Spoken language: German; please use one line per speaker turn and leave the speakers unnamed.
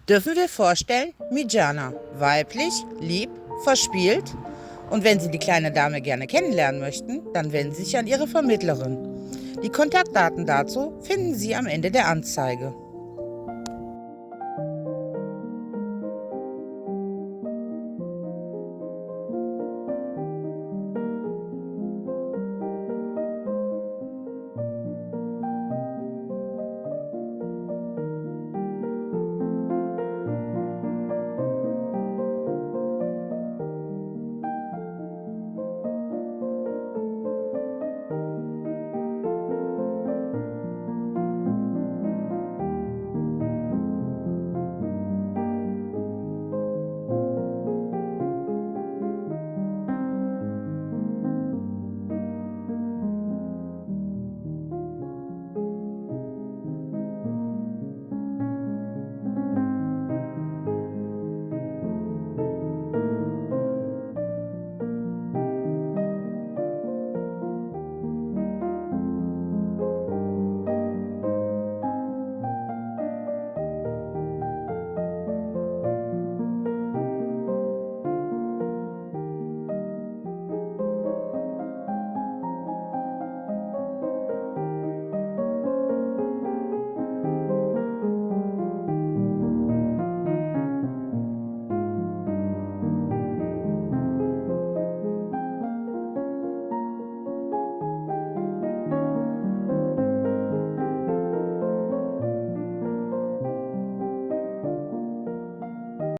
Dürfen wir vorstellen, Mijana, weiblich, lieb, verspielt. Und wenn Sie die kleine Dame gerne kennenlernen möchten, dann wenden Sie sich an Ihre Vermittlerin. Die Kontaktdaten dazu finden Sie am Ende der Anzeige.